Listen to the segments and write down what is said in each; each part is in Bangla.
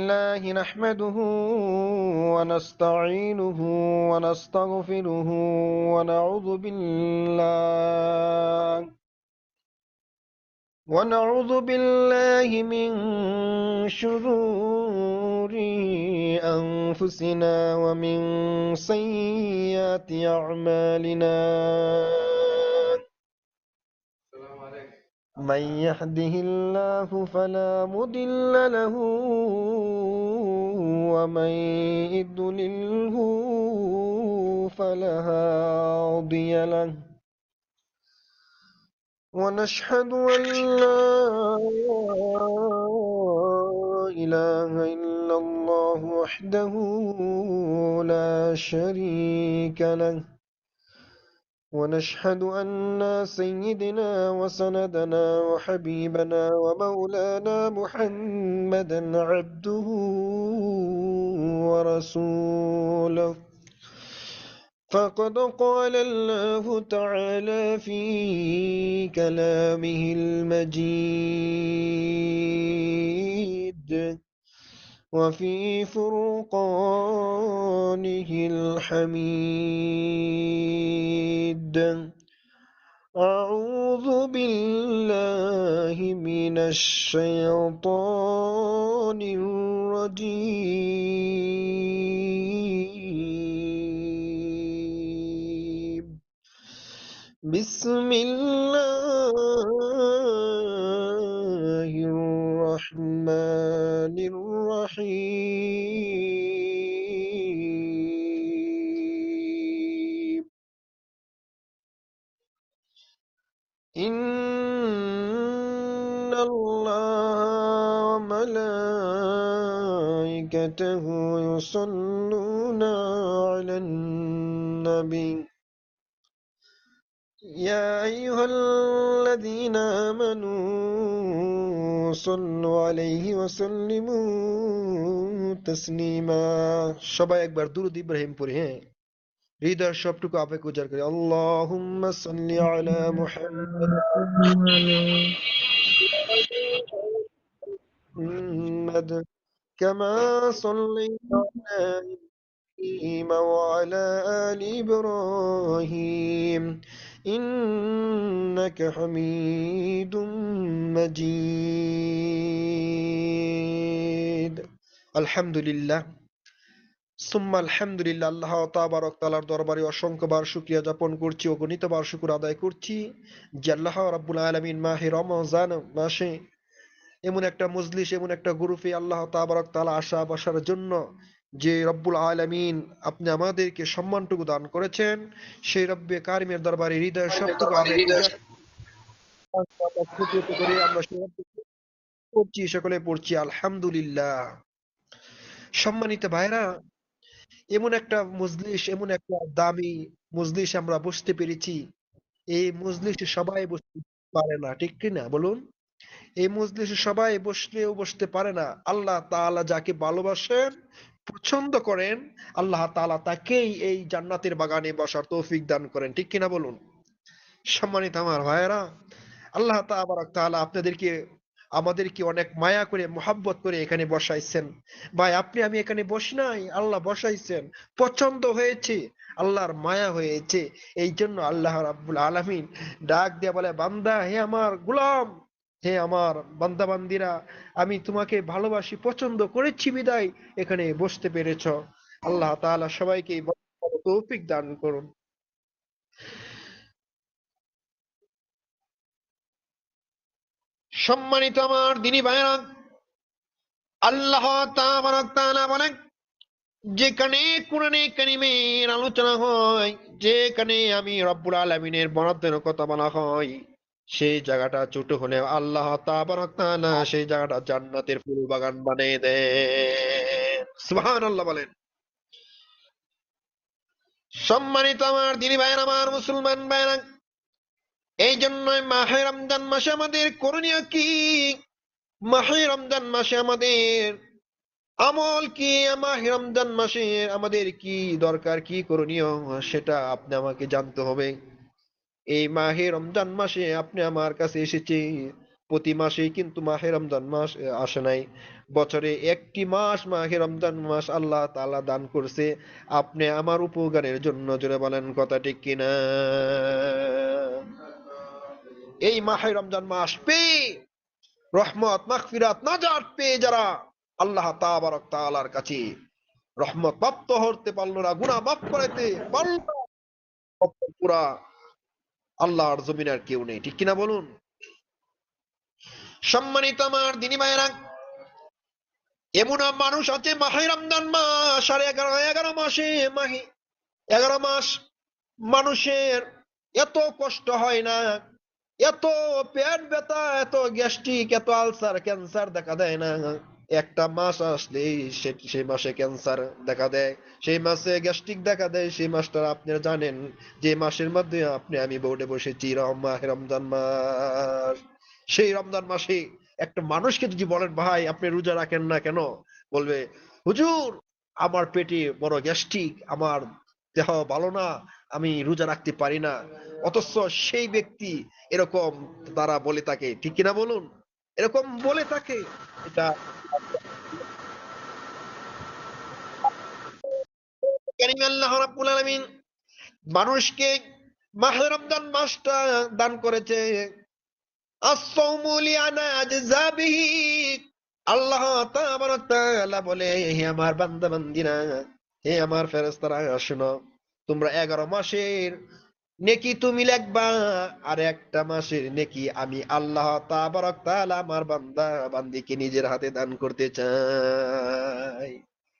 لله نحمده ونستعينه ونستغفره ونعوذ بالله من شرور أنفسنا ومن سيئات أعمالنا من يهده الله فلا مضل له ومن يضلله فلا هادي له ونشهد أن لا إله إلا الله وحده لا شريك له ونشهد أن سيدنا وسندنا وحبيبنا ومولانا محمدا عبده ورسوله فقد قال الله تعالى في كلامه المجيد وفي فرقانه الحميد أعوذ بالله من الشيطان الرجيم بسم الله الرحمن الرحيم إن الله وملائكته يصلون على النبي يا أيها الذين آمنوا صلوا عليه وسلموا تسليما সবাই একবার দুরূদ ইব্রাহিম পড়ি হ্যাঁ হৃদয়ের সবটুকু আবেগ উজাড় করে আল্লাহুম্মা সাল্লি আলা মুহাম্মাদ কামা সাল্লাইতা আলা إبراهيم وعلى آل إبراهيم إنك حميد مجيد الحمد لله সুম্মা আলহামদুলিল্লাহ আল্লাহ তাবারক তাআলার দরবারে অসংখ্যবার শুকরিয়া জ্ঞাপন করছি ও গণিতবার শুকর আদায় করছি যে আল্লাহ রাব্বুল আলামিন মাহে রমজান মাসে এমন একটা মজলিস এমন একটা গ্রুপে আল্লাহ তাবারক তাআলা আশা বসার জন্য যে রব্বুল আলামিন আপনি আমাদেরকে সম্মানটুকু দান করেছেন সেই রব্বে কারিমের দরবারে হৃদয়ের সবটুকু আবেগ করে আমরা পড়ছি সকলে পড়ছি আলহামদুলিল্লাহ। সম্মানিত ভাইরা, এমন একটা মজলিস এমন একটা দামি মজলিস আমরা বসতে পেরেছি। এই মজলিসে সবাই বসতে পারে না, ঠিক কি না বলুন? এই মজলিসে সবাই বসলেও বসতে পারে না। আল্লাহ তাআলা যাকে ভালোবাসেন পছন্দ করেন আল্লাহ তাআলা তাকেই এই জান্নাতের বাগানে বসার তৌফিক দান করেন, ঠিক কিনা বলুন? সম্মানিত আমার ভাইয়েরা, আল্লাহ তাআলা আপনাদেরকে আমাদেরকে অনেক মায়া করে মোহাব্বত করে এখানে বসাইছেন। ভাই আপনি আমি এখানে বসি নাই, আল্লাহ বসাইছেন, পছন্দ হয়েছে, আল্লাহর মায়া হয়েছে। এই জন্য আল্লাহ রাব্বুল আলামিন ডাক দিয়ে বলে, বান্দা হে আমার গোলাম, হে আমার বান্দা বান্দিরা, আমি তোমাকে ভালোবাসি, পছন্দ করেছি বিদায় এখানে বসতে পেরেছ। আল্লাহ তাআলা সবাইকে তৌফিক দান করুন। সম্মানিত আমার দিনী ভাইরা, আল্লাহ তাআলা বলেন, যেখানে কোরআনে কারিমের আলোচনা হয়, যেখানে আমি রব্বুল আলামিনের বরাদ্দের কথা বলা হয়, সেই জায়গাটা ছোট হলে আল্লাহ তাআলা সেই জায়গাটা জান্নাতের ফুল বাগান বানিয়ে দেন। সুবহানাল্লাহ বলেন। সম্মানিত আমার দিনী ভাইরা, আমার মুসলমান ভাইরা, এই জন্যই মাহে রমজান মাসে আমাদের করণীয় কি? মাহে রমজান মাসে আমাদের আমল কি? মাহে রমজান মাসে আমাদের কি দরকার, কি করণীয়, সেটা আপনি আমাকে জানতে হবে। এই মাহে রমজান মাসে আপনি আমার কাছে এসেছে, প্রতি মাসেই কিন্তু মাহে রমজান মাস আসে নাই। বছরে একটি মাস মাহে রমজান মাস আল্লাহ তাআলা দান করছে আপনি আমার উপকারের জন্য, জোরে বলেন কথা ঠিক কিনা? এই মাহে রমজান মাস পেয়ে রহমত মাগফিরাত নাজাত পেয়ে যারা আল্লাহ তাবারক তাআলার কাছে রহমত প্রাপ্ত হতে পারলো না, গুনাহ মাফ করাইতে পারলো না, পুরা আল্লাহর জমিনের কেউ নেই, ঠিক কিনা বলুন? সম্মানিত আমার দিনী ভাইয়েরা, এমন মানুষ আছে মাহে রমজান মাস আর 11 মাসে মাহে 11 মাস মানুষের এত কষ্ট হয় না, এত পেট ব্যথা, এত গ্যাস্ট্রিক, এত আলসার, ক্যান্সার দেখা দেয় না। একটা মাস আসলেই সেই মাসে ক্যান্সার দেখা দেয়, সেই মাসে গ্যাস্ট্রিক দেখা দেয়। সেই মাসটা আপনারা জানেন যে মাসের মধ্যে আপনি আমি বোর্ডে বসেছি, মাহে রমজান মাস। সেই রমজান মাসে একটা মানুষকে যদি বলেন ভাই আপনি রোজা রাখেন না কেন, বলবে হুজুর আমার পেটে বড় গ্যাস্ট্রিক, আমার দেহ ভালো না, আমি রোজা রাখতে পারি না। অথচ সেই ব্যক্তি এরকম তারা বলে থাকে, ঠিক কিনা বলুন? এরকম বলে থাকে। এটা কারীম আল্লাহ রাব্বুল আলামিন মানুষকে মাহে রমজান মাসটা দান করেছে। আস-সাওমু লিআনা আজযা বিহি। আল্লাহ তাবারক তাআলা বলে, হে আমার বান্দা বান্দিরা, হে আমার ফেরেশতারা, শোনো, তোমরা 11 মাসের নেকি তুমি লিখবা, আর একটা মাসের নেকি আমি আল্লাহ তাবারক তাআলা আমার বান্দা বান্দিকে নিজের হাতে দান করতে চাই।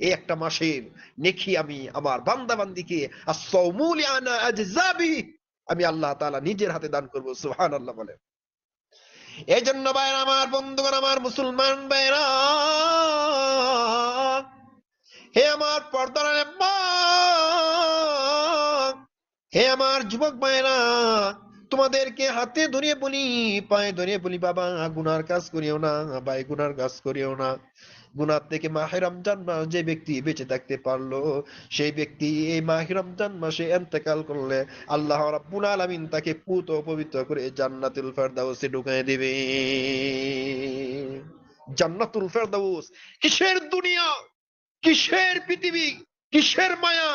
এই একটা মাসের নেকি আমি আমার বান্দা বান্দিকে আস-সাওমু লিআনা আজযা বিহি, আমি আল্লাহ তাআলা নিজের হাতে দান করব। সুবহানাল্লাহ বলে। এই জন্য ভাইরা আমার, বন্ধুগণ আমার, মুসলমান ভাইরা, হে আমার পর্দার মা, হে আমার যুবক ভাইরা, তোমাদেরকে হাতে ধরিয়ে বলি, পায়ে ধরিয়ে বলি, বাবা গুনার কাজ করিও না, ভাই গুনার কাজ করিও না। গুনার থেকে মাহে রমজান মাস যে ব্যক্তি বেঁচে থাকতে পারলো, সেই ব্যক্তি এই মাহে রমজান মাসে ইন্তেকাল করলে আল্লাহ রাব্বুল আলামিন তাকে পুত ও পবিত্র করে জান্নাতুল ফেরদাউসে ঢুকায় দিবে। জান্নাতুল ফেরদাউস কিসের দুনিয়া, কিসের পৃথিবী, কিসের মায়া,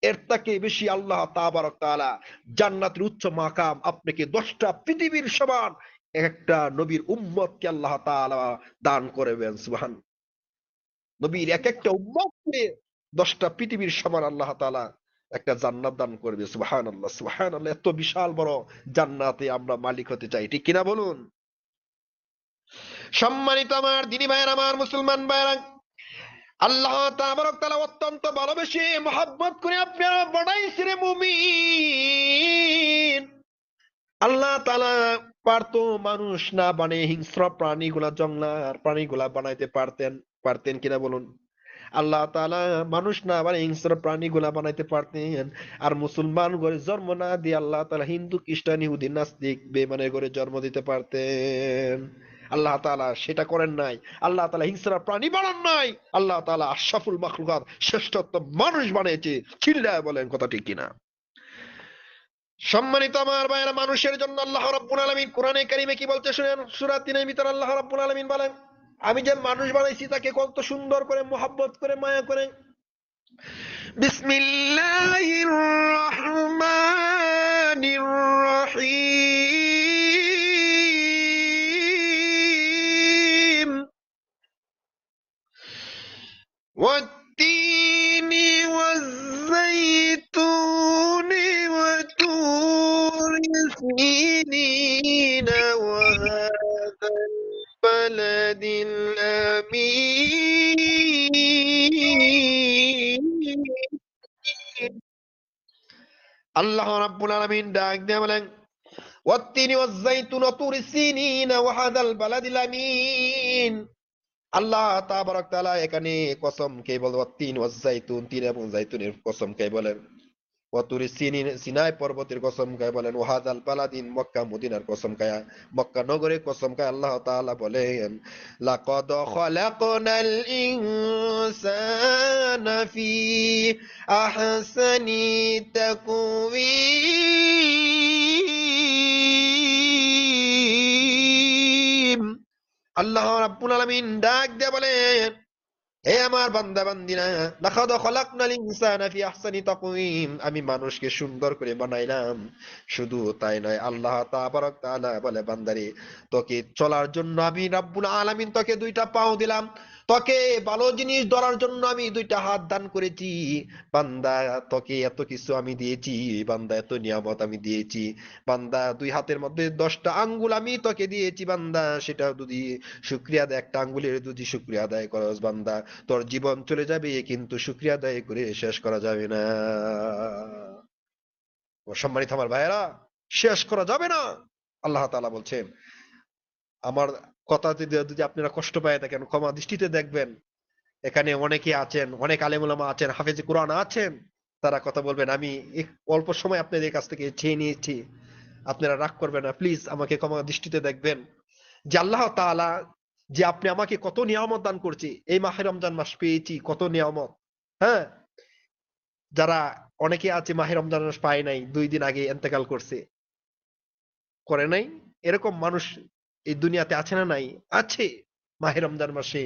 এর থেকে বেশি আল্লাহ তাবারক তাআলা জান্নাতের উচ্চ মাকাম আপনাকে 10টা পৃথিবীর সমান একটা নবীর উম্মতকে আল্লাহ তাআলা দান করবেন। সুবহান, নবীর এক একটা উম্মতকে 10টা পৃথিবীর সমান আল্লাহ তাআলা একটা জান্নাত দান করবে। সুবহানাল্লাহ, সুবহানাল্লাহ। এত বিশাল বড় জান্নাতে আমরা মালিক হতে চাই, ঠিক কিনা বলুন? সম্মানিত আমার দিনী ভাইয়ের, আমার মুসলমান ভাইয়েরা, আল্লাহ তাবারক তাআলা অত্যন্ত ভালোবেসে মহব্বত করে আপনারা বানাইছেন মুমিন। আল্লাহ তাআলা পারতো মানুষ না বানিয়ে হিংস্র প্রাণীগুলা, জংলার প্রাণীগুলা বানাইতে পারতেন, পারতেন কিনা বলুন? আল্লাহ তাআলা মানুষ না বানিয়ে হিংস্র প্রাণীগুলা বানাইতে পারতেন। আর মুসলমান ঘরে জন্ম না দিয়ে আল্লাহ তাআলা হিন্দু, খ্রিস্টান, ইহুদি, নাস্তিক, বেঈমানের ঘরে জন্ম দিতে পারতেন। আল্লাহ তাআলা সেটা করেন নাই। আল্লাহ তাআলা হিংস্র প্রাণী বানান নাই। আল্লাহ তাআলা আশরাফুল মাখলুকাত, শ্রেষ্ঠত্ব মানুষ বানিয়েছে। চিল্লায় বলেন কথা ঠিক কিনা? সম্মানিত আমার ভাইয়েরা, মানুষের জন্য আল্লাহ রাব্বুল আলামিন কোরআনে কারিমে কি বলতে শুনেন? সূরা ৩ এর ভিতর আল্লাহ রাব্বুল আলামিন বলেন, আমি যে মানুষ বানাইছি তাকে কত সুন্দর করে মোহাব্বত করে মায়া করে। বিসমিল্লাহির রহমানির রহিম। والتين والزيتون وطور سينين وهذا البلد الأمين। আল্লাহ রাব্বুল আলামিন ডাক দিয়ে বলেন, ওয়াত্তিনি ওয়াজ্জাইতুন ওয়াতুরি সিনিন ওয়াহাদাল বালাদিল আমিন। আল্লাহ তাবারক তাআলা এখানে কসম কে বলে, ওয়াত্তিন ওয়াজ্জাইতুন, তিন এবং জাইতুনের কসম কে বলেন, ওয়াতুরি সিনিন, সিনাই পর্বতের কসম খায় বলেন, ওয়াহাদাল বালাদিন, মক্কা মদিনার কসম খায়, মক্কা নগরের কসম খায় আল্লাহ তাআলা বলেন, লাকাদ খালাকনাল ইনসানা ফি আহসানি তাকওয়িম। আল্লাহ রাব্বুল আলামিন ডাক দিয়ে বলেন, হে আমার বান্দা বান্দিরা, লাকাদ খলাকনাল ইনসানা ফি আহসানি তাকওয়িম, আমি মানুষকে সুন্দর করে বানাইলাম। শুধু তাই নয়, আল্লাহ তাবারক তাআলা বলে, বান্দারে, তোকে চলার জন্য আমি রাব্বুল আলামিন তোকে দুইটা পাও দিলাম, তোকে ভালো জিনিস ধরার জন্য আমি দুইটা হাত দান করেছি। বান্দা, তোকে এত কিছু আমি দিয়েছি, বান্দা এত নিয়ামত আমি দিয়েছি, বান্দা দুই হাতের মধ্যে 10টা আঙ্গুল আমি তোকে দিয়েছি, বান্দা সেটা যদি শুকরিয়া আদায়, একটা আঙ্গুলের যদি শুকরিয়া আদায় করস বান্দা, তোর জীবন চলে যাবে কিন্তু শুকরিয়া আদায় করে শেষ করা যাবে না। ও সম্মানিত আমার ভাইয়েরা, শেষ করা যাবে না। আল্লাহ তাআলা বলছেন, আমার কথাতে যদি আপনারা কষ্ট পেয়ে থাকেন, ক্ষমা দৃষ্টিতে দেখবেন। এখানে অনেকে আছেন, অনেক আলেম ওলামা আছেন, হাফেজে কোরআন আছেন, তারা কথা বলবেন, আমি অল্প সময় আপনাদের কাছ থেকে চেয়ে নিয়েছি, আপনারা রাগ করবেন না, প্লিজ আমাকে ক্ষমা দৃষ্টিতে দেখবেন। যে আল্লাহ তাআলা, যে আপনি আমাকে কত নিয়ামত দান করছে, এই মাহে রমজান মাস পেয়েছি, কত নিয়ামত। হ্যাঁ, যারা অনেকে আছে মাহে রমজান মাস পায় নাই, 2 দিন আগে ইন্তেকাল করছে, করে নাই, এরকম মানুষ এই দুনিয়াতে আছে না নাই? আছে। মাহে রমজান মাসে